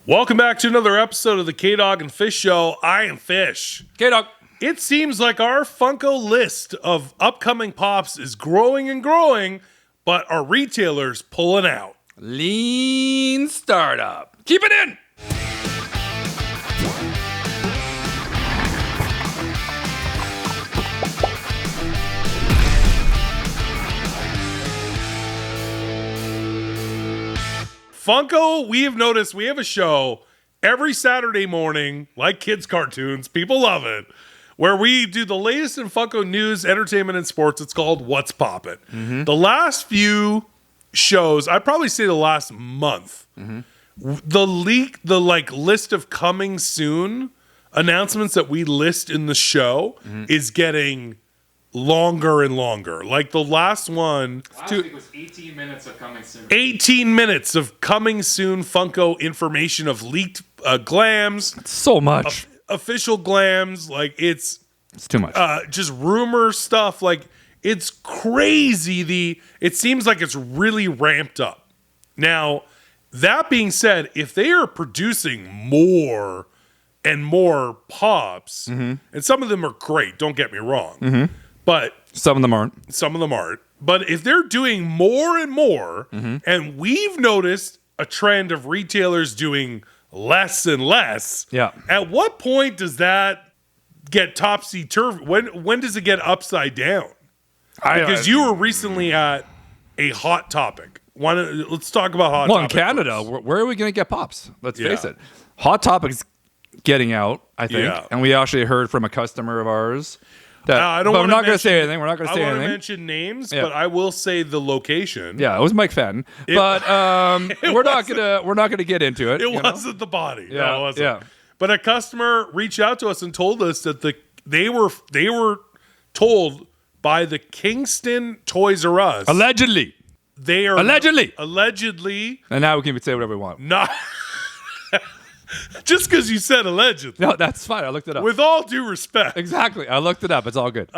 Welcome back to another episode of the K-Dog&Fish Show. I am Fish. K-Dog. It seems like our Funko list of upcoming pops is growing and growing, but our retailers pulling out. Lean startup. Keep it in. Funko, we have noticed we have a show every Saturday morning, like kids' cartoons. People love it. Where we do the latest in Funko news, entertainment, and sports. It's called What's Poppin'. Mm-hmm. The last few shows, I'd probably say the last month, the list of coming soon announcements that we list in the show is getting longer and longer. Like the last one, last week was 18 minutes of coming soon. 18 minutes of coming soon Funko information of leaked glams. So much. Official glams. Like it's too much. Just rumor stuff. Like it's crazy. It seems like it's really ramped up. Now, that being said, if they are producing more and more pops, and some of them are great, don't get me wrong. But some of them aren't. But if they're doing more and more, and we've noticed a trend of retailers doing less and less, at what point does that get topsy-turvy? When does it get upside down? Because you were recently at a Hot Topic. Let's talk about Hot Topic. Well, in Canada, where are we going to get pops? Let's face it. Hot Topic's getting out, I think. Yeah. And we actually heard from a customer of ours. We're not going to say anything. We're not going to say anything. I want to mention names, but I will say the location. Yeah, it was Mike Fenton. But we're not going to get into it. It wasn't the body. Yeah, no, it wasn't. Yeah. But a customer reached out to us and told us that they were told by the Kingston Toys R Us. Allegedly. They are allegedly. And now we can say whatever we want. Not just because you said allegedly. No, that's fine. I looked it up. With all due respect. Exactly. I looked it up. It's all good.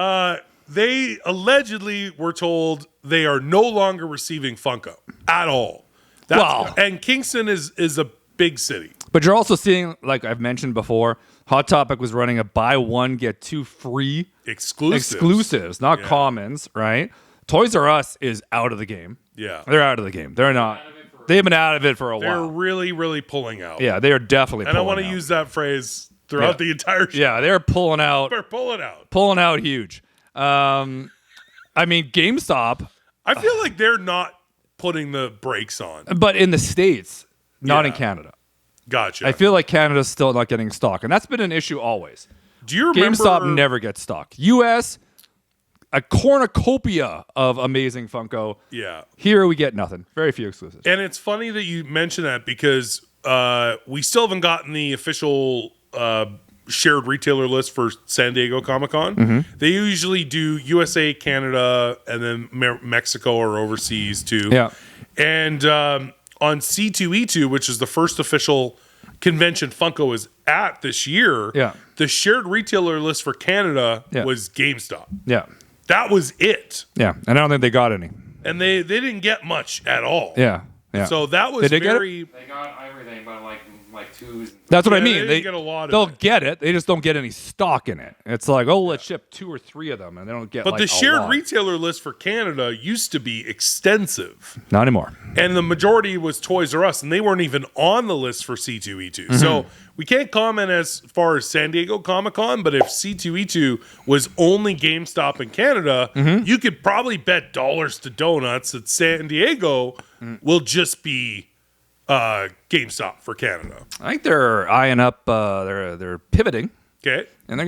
They allegedly were told they are no longer receiving Funko at all. And Kingston is a big city. But you're also seeing, like I've mentioned before, Hot Topic was running a buy one, get two free. Exclusives, not commons, right? Toys R Us is out of the game. Yeah. They're out of the game. They're not. They've been out of it for a while. They're really, really pulling out. Yeah, they are definitely pulling out. And I want to use that phrase throughout the entire show. Yeah, they're pulling out. They're pulling out. Pulling out huge. I mean, GameStop. I feel like they're not putting the brakes on. But in the States, not in Canada. Gotcha. I feel like Canada's still not getting stock. And that's been an issue always. Do you remember? GameStop never gets stock. US, a cornucopia of amazing Funko. Yeah. Here we get nothing. Very few exclusives. And it's funny that you mention that because we still haven't gotten the official shared retailer list for San Diego Comic-Con. They usually do USA, Canada, and then Mexico or overseas too. Yeah. And on C2E2, which is the first official convention Funko is at this year, the shared retailer list for Canada was GameStop. Yeah. That was it. Yeah, and I don't think they got any. And they didn't get much at all. Yeah. So that was they very... They got everything, but like twos. That's what I mean. They get a lot of they'll it. get it. They just don't get any stock in it. It's like, let's ship 2 or 3 of them, and they don't get. But the shared retailer list for Canada used to be extensive. Not anymore. And the majority was Toys R Us, and they weren't even on the list for C2E2. So we can't comment as far as San Diego Comic-Con, but if C2E2 was only GameStop in Canada, you could probably bet dollars to donuts that San Diego will just be GameStop for Canada. I think they're eyeing up. They're pivoting. Okay. And they're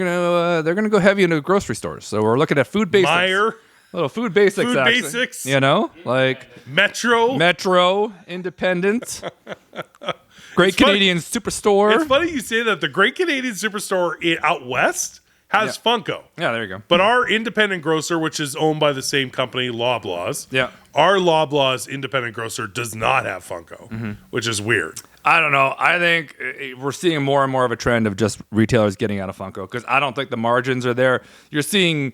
gonna go heavy into grocery stores. So we're looking at food basics. Meijer. Little food basics. Food actually. basics. You know, like Metro, Independent, Great Canadian Superstore. It's funny you say that. The Great Canadian Superstore out west has Funko. Yeah, there you go. But our independent grocer, which is owned by the same company, Loblaws, our Loblaws independent grocer does not have Funko, which is weird. I don't know. I think we're seeing more and more of a trend of just retailers getting out of Funko because I don't think the margins are there. You're seeing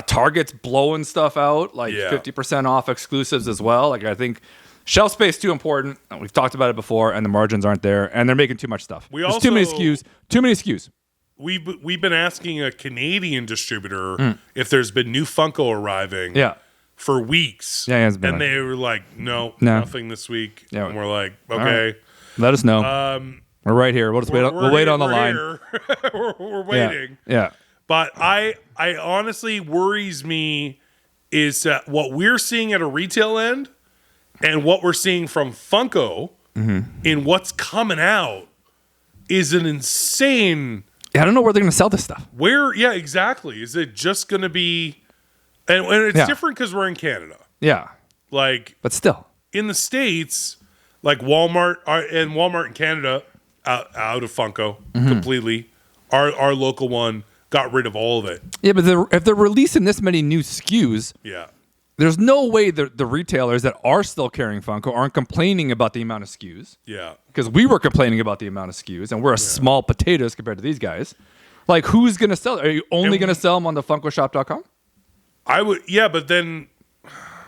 Target's blowing stuff out, like 50% off exclusives as well. Like I think Shelf space too important. We've talked about it before, and the margins aren't there, and they're making too much stuff. There's too many SKUs. Too many SKUs. We've been asking a Canadian distributor if there's been new Funko arriving. Yeah. For weeks. Yeah, it's been and they were like, no, nothing this week. Yeah. And we're like, okay. Right. Let us know. We're right here. We'll just wait. We'll wait on the line. we're waiting. Yeah. But I honestly worries me is that what we're seeing at a retail end and what we're seeing from Funko in what's coming out is an insane. Yeah, I don't know where they're going to sell this stuff. Yeah, exactly. Is it just going to be? And it's different because we're in Canada. Yeah. But still. In the States, like Walmart in Canada, out of Funko completely. Our local one got rid of all of it. Yeah, but if they're releasing this many new SKUs, there's no way the retailers that are still carrying Funko aren't complaining about the amount of SKUs. Yeah. Because we were complaining about the amount of SKUs, and we're small potatoes compared to these guys. Like, who's going to sell it? Are you only going to sell them on the funkoshop.com? I would, but then...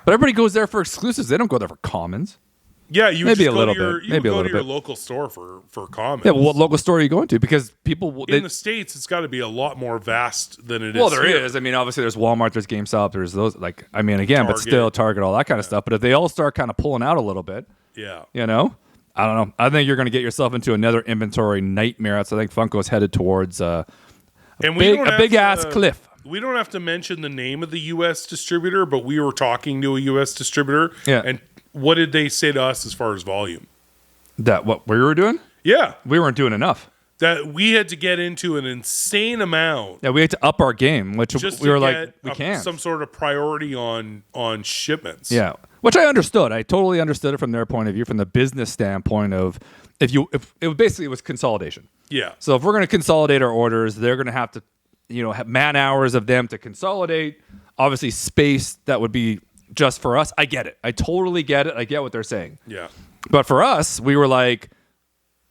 But everybody goes there for exclusives. They don't go there for commons. Yeah, you maybe just a little bit. Maybe go a to your little bit. local store for commons. Yeah, well, what local store are you going to? Because people... in the States, it's got to be a lot more vast than it is. Well, there here. is. I mean, obviously, there's Walmart, there's GameStop, there's those... Like, I mean, again, Target. but still Target, all that kind of stuff. But if they all start kind of pulling out a little bit... Yeah. You know? I don't know. I think you're going to get yourself into another inventory nightmare. So I think Funko's headed towards a big-ass cliff. We don't have to mention the name of the U.S. distributor, but we were talking to a U.S. distributor. Yeah. And what did they say to us as far as volume? That what we were doing? Yeah. We weren't doing enough. That we had to get into an insane amount. Yeah, we had to up our game, which we were like, we can't. Some sort of priority on shipments. Yeah. Which I understood. I totally understood it from their point of view, from the business standpoint of if it was consolidation. Yeah. So if we're going to consolidate our orders, they're going to have to, have man hours of them to consolidate. Obviously, space that would be just for us. I get it. I totally get it. I get what they're saying. Yeah. But for us, we were like,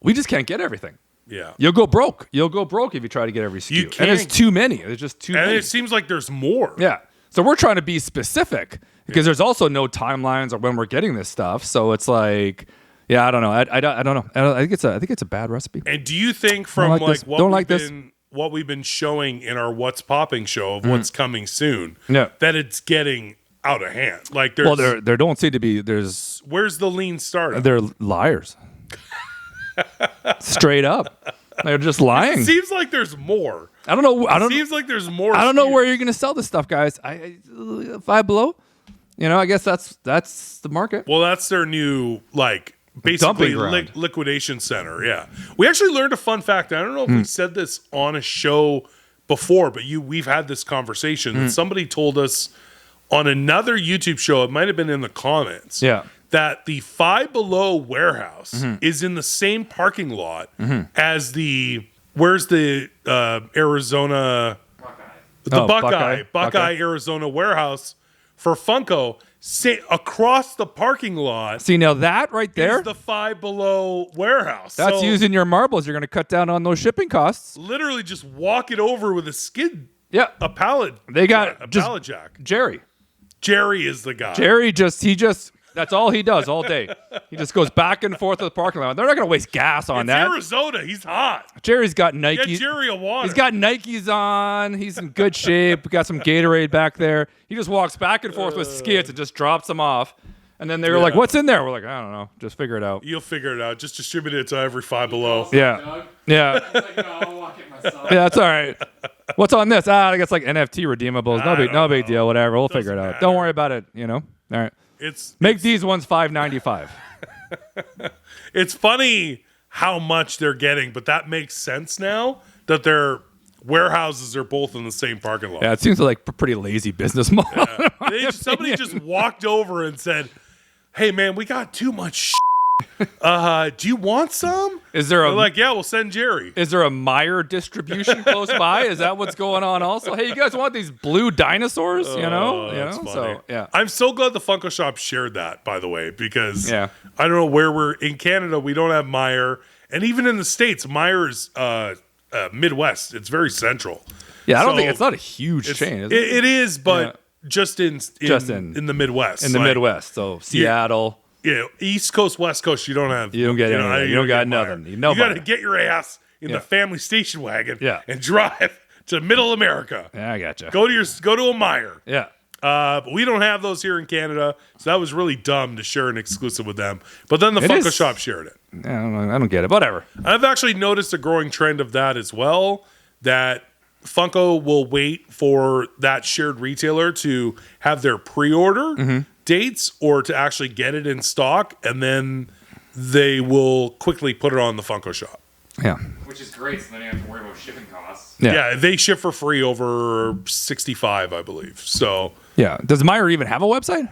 we just can't get everything. Yeah. You'll go broke. You'll go broke if you try to get every SKU. You can't. And there's too many. There's just too many. And it seems like there's more. Yeah. So we're trying to be specific because there's also no timelines or when we're getting this stuff. So it's like, I don't know. I don't know. I think it's a bad recipe. And do you think from what we've been showing in our What's Popping show of what's coming soon, that it's getting out of hand? Like there don't seem to be. Where's the lean startup? They're liars. Straight up, they're just lying. It seems like there's more. I don't know. It seems like there's more. I don't know where you're going to sell this stuff, guys. Five Below. I guess that's the market. Well, that's their new basically liquidation center. Yeah, we actually learned a fun fact. I don't know if we said this on a show before, but we've had this conversation. That somebody told us on another YouTube show. It might have been in the comments. Yeah. That the Five Below warehouse is in the same parking lot as where's the Arizona Buckeye Arizona warehouse for Funko. Across the parking lot. See, now that right there is the Five Below warehouse. That's using your marbles. You're going to cut down on those shipping costs. Literally, just walk it over with a skid. Yeah, a pallet. They got a pallet jack. Jerry is the guy. Jerry that's all he does all day. He just goes back and forth to the parking lot. They're not going to waste gas on that. Arizona. He's hot. Jerry's got Nike. Get Jerry a water. He's got Nikes on. He's in good shape. We got some Gatorade back there. He just walks back and forth with skids and just drops them off. And then they were like, what's in there? We're like, I don't know. Just figure it out. You'll figure it out. Just distribute it to every Five Below. Yeah. Yeah. Like, no, I'll walk it myself. Yeah, that's all right. What's on this? I guess like NFT redeemables. No big deal. Whatever. We'll figure it out. Don't worry about it. All right. Make these ones $5.95. It's funny how much they're getting, but that makes sense now that their warehouses are both in the same parking lot. Yeah, it seems like a pretty lazy business model. Yeah. Somebody just walked over and said, "Hey, man, we got too much. Do you want some?" They're like, "Yeah, we'll send Jerry." Is there a Meyer distribution close by? Is that what's going on? Also, hey, you guys want these blue dinosaurs? That's funny. So yeah, I'm so glad the Funko Shop shared that. By the way, because I don't know where we're in Canada. We don't have Meyer, and even in the States, Meyer's Midwest. It's very central. Yeah, I don't think it's not a huge chain. Is it? It is, but just in the Midwest. In the Midwest, so Seattle. East Coast, West Coast, you don't have. You don't get anything. You don't got nothing. You got to get your ass in the family station wagon and drive to Middle America. Yeah, I gotcha. Go to a Meijer. Yeah. But we don't have those here in Canada, so that was really dumb to share an exclusive with them. But then the Funko shop shared it. I don't get it. Whatever. I've actually noticed a growing trend of that as well, that Funko will wait for that shared retailer to have their pre-order dates or to actually get it in stock, and then they will quickly put it on the Funko shop. Yeah. Which is great, so then you don't have to worry about shipping costs. Yeah, they ship for free over $65, I believe. So yeah. Does Meijer even have a website?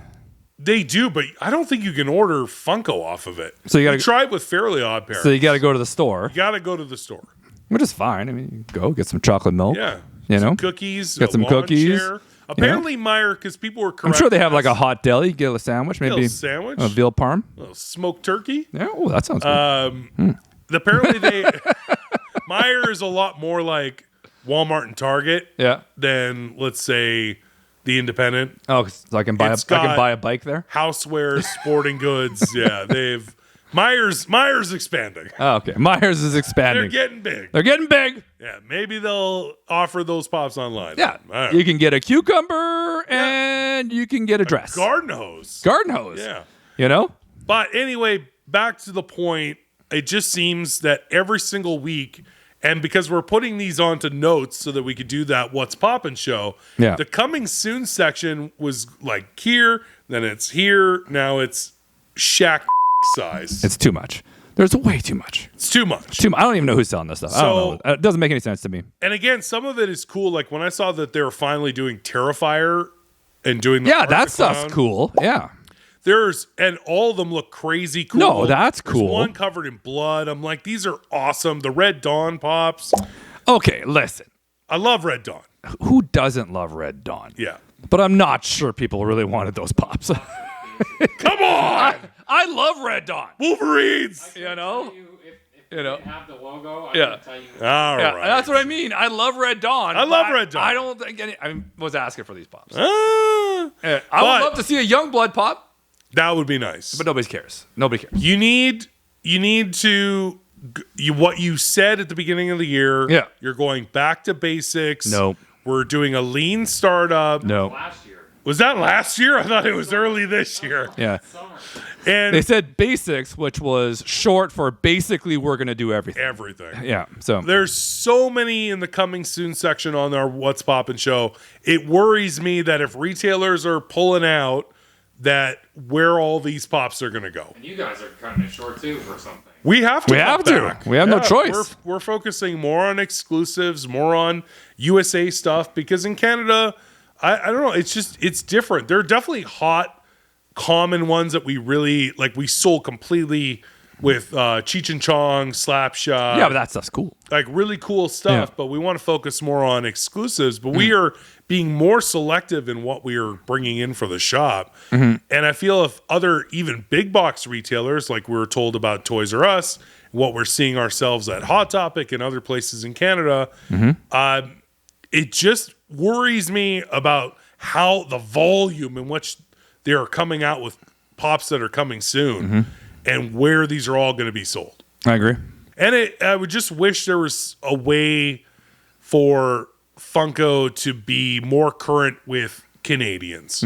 they do, but I don't think you can order Funko off of it. So you got to try it with Fairly Odd Parents. So you got to go to the store. You got to go to the store. Which is fine. I mean, you go get some chocolate milk. Yeah. You know, some cookies. Get some cookies. Chair. Apparently, Meijer, because people were correct. I'm sure they have like a hot deli. You get a sandwich, maybe a sandwich, a veal parm, a little smoked turkey. Yeah, oh, that sounds good. Apparently, Meijer is a lot more like Walmart and Target. Yeah. Than let's say the Independent. Oh, so I can buy a bike there. Housewares, sporting goods. Yeah, they've Meijer's expanding. Oh, okay, Meijer's is expanding. They're getting big. They're getting big. Yeah, maybe they'll offer those pops online. Yeah, you can get a cucumber and you can get a dress. Garden hose. Garden hose. Yeah. You know? But anyway, back to the point. It just seems that every single week, and because we're putting these onto notes so that we could do that What's Poppin' show, the coming soon section was like here, then it's here, now it's Shaq size. It's too much. There's way too much. It's too much. I don't even know who's selling this stuff. I don't know. It doesn't make any sense to me. And again, some of it is cool. Like when I saw that they were finally doing Terrifier and doing the that stuff's cool. Yeah. And all of them look crazy cool. No, that's cool. There's one covered in blood. I'm like, these are awesome. The Red Dawn pops. Okay, listen. I love Red Dawn. Who doesn't love Red Dawn? Yeah. But I'm not sure people really wanted those pops. Come on! I love Red Dawn. Wolverines! You know? If you have the logo, I can tell you. All right. That's what I mean. I love Red Dawn. I love Red Dawn. I don't think I was asking for these pops. I would love to see a young blood pop. That would be nice. But nobody cares. Nobody cares. You need to what you said at the beginning of the year. Yeah. You're going back to basics. No. We're doing a lean startup. No. Last year. Was that last year? I thought it was early this year. Yeah. Summer. And they said basics, which was short for basically we're going to do everything. Yeah. So there's so many in the coming soon section on our What's Poppin' show. It worries me that if retailers are pulling out, that where all these pops are going to go. And you guys are cutting it short too for something. We have to. We have no choice. We're focusing more on exclusives, more on USA stuff, because in Canada, I don't know. It's different. There are definitely hot, common ones that we really like. We sold completely with Cheech and Chong, Slapshot. Yeah, but that stuff's cool. Like really cool stuff. Yeah. But we want to focus more on exclusives. But we are being more selective in what we are bringing in for the shop. And I feel if other even big box retailers, like we were told about Toys R Us, what we're seeing ourselves at Hot Topic and other places in Canada, it just worries me about how the volume in which they are coming out with pops that are coming soon and where these are all going to be sold. I agree. And I would just wish there was a way for Funko to be more current with Canadians.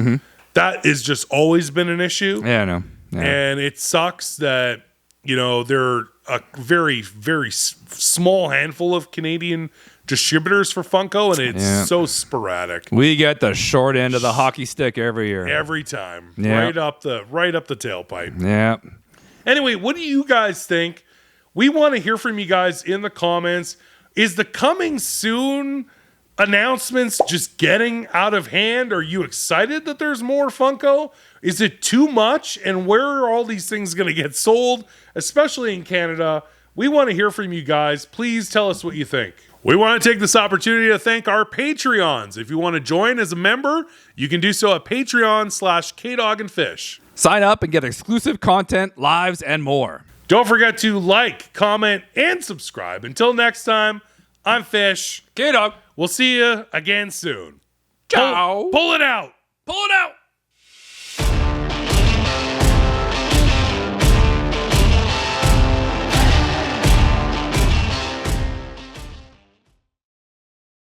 That has just always been an issue. Yeah, I know. Yeah. And it sucks that, there are a very, very small handful of Canadian distributors for Funko, and it's so sporadic. We get the short end of the hockey stick every year. Every time. Yeah. Right up the tailpipe. Yeah. Anyway, what do you guys think? We want to hear from you guys in the comments. Is the coming soon announcements just getting out of hand? Are you excited that there's more Funko? Is it too much? And where are all these things going to get sold, especially in Canada? We want to hear from you guys. Please tell us what you think. We want to take this opportunity to thank our Patreons. If you want to join as a member, you can do so at Patreon/k-dogandfish. Sign up and get exclusive content, lives, and more. Don't forget to like, comment, and subscribe. Until next time, I'm Fish. K-Dog. We'll see you again soon. Ciao. Pull it out. Pull it out.